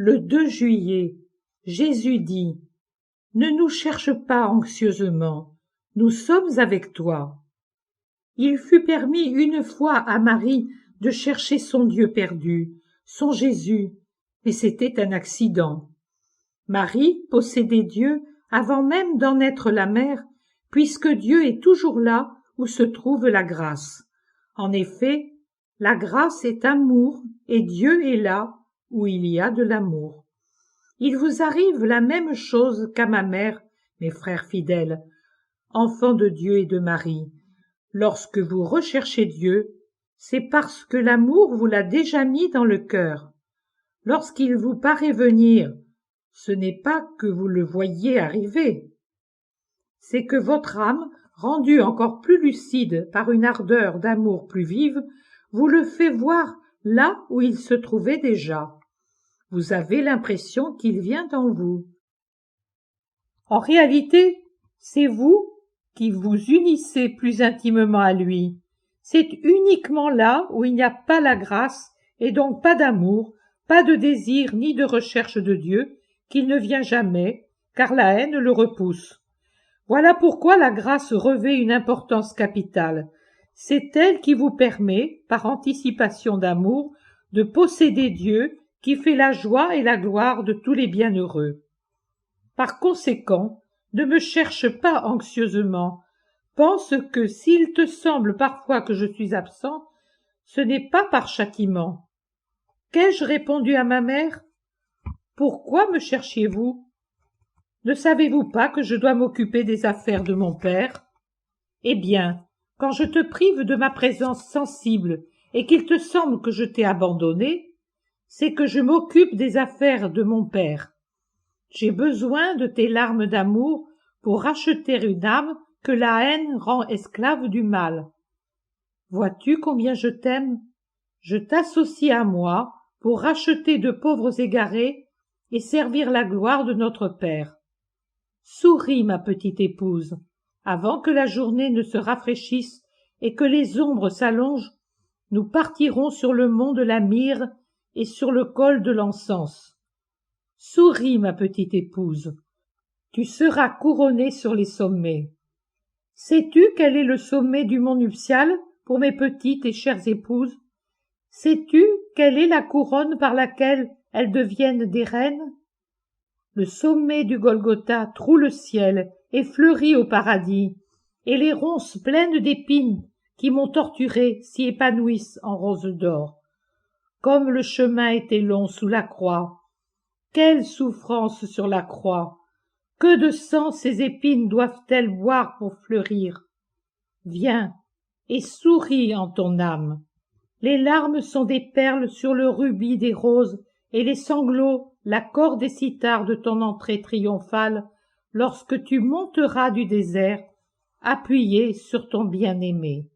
Le 2 juillet, Jésus dit : « Ne nous cherche pas anxieusement, nous sommes avec toi. » Il fut permis une fois à Marie de chercher son Dieu perdu, son Jésus, mais c'était un accident. Marie possédait Dieu avant même d'en être la mère, puisque Dieu est toujours là où se trouve la grâce. En effet, la grâce est amour et Dieu est là où il y a de l'amour. Il vous arrive la même chose qu'à ma mère, mes frères fidèles, enfants de Dieu et de Marie. Lorsque vous recherchez Dieu, c'est parce que l'amour vous l'a déjà mis dans le cœur. Lorsqu'il vous paraît venir, ce n'est pas que vous le voyiez arriver. C'est que votre âme, rendue encore plus lucide par une ardeur d'amour plus vive, vous le fait voir là où il se trouvait déjà. Vous avez l'impression qu'il vient en vous. En réalité, c'est vous qui vous unissez plus intimement à lui. C'est uniquement là où il n'y a pas la grâce et donc pas d'amour, pas de désir ni de recherche de Dieu, qu'il ne vient jamais, car la haine le repousse. Voilà pourquoi la grâce revêt une importance capitale. C'est elle qui vous permet, par anticipation d'amour, de posséder Dieu, qui fait la joie et la gloire de tous les bienheureux. Par conséquent, ne me cherche pas anxieusement. Pense que s'il te semble parfois que je suis absent, ce n'est pas par châtiment. Qu'ai-je répondu à ma mère ? Pourquoi me cherchiez-vous ? Ne savez-vous pas que je dois m'occuper des affaires de mon père ? Eh bien, quand je te prive de ma présence sensible et qu'il te semble que je t'ai abandonné, c'est que je m'occupe des affaires de mon père. J'ai besoin de tes larmes d'amour pour racheter une âme que la haine rend esclave du mal. Vois-tu combien je t'aime ? Je t'associe à moi pour racheter de pauvres égarés et servir la gloire de notre Père. Souris, ma petite épouse, avant que la journée ne se rafraîchisse et que les ombres s'allongent, nous partirons sur le mont de la myrrhe et sur le col de l'encens. Souris, ma petite épouse, tu seras couronnée sur les sommets. Sais-tu quel est le sommet du mont nuptial pour mes petites et chères épouses ? Sais-tu quelle est la couronne par laquelle elles deviennent des reines ? Le sommet du Golgotha troue le ciel et fleurit au paradis, et les ronces pleines d'épines qui m'ont torturée s'y épanouissent en roses d'or. Comme le chemin était long sous la croix, quelle souffrance sur la croix! Que de sang ces épines doivent-elles boire pour fleurir? Viens et souris en ton âme. Les larmes sont des perles sur le rubis des roses, et les sanglots l'accord des cithars de ton entrée triomphale, lorsque tu monteras du désert, appuyé sur ton bien-aimé.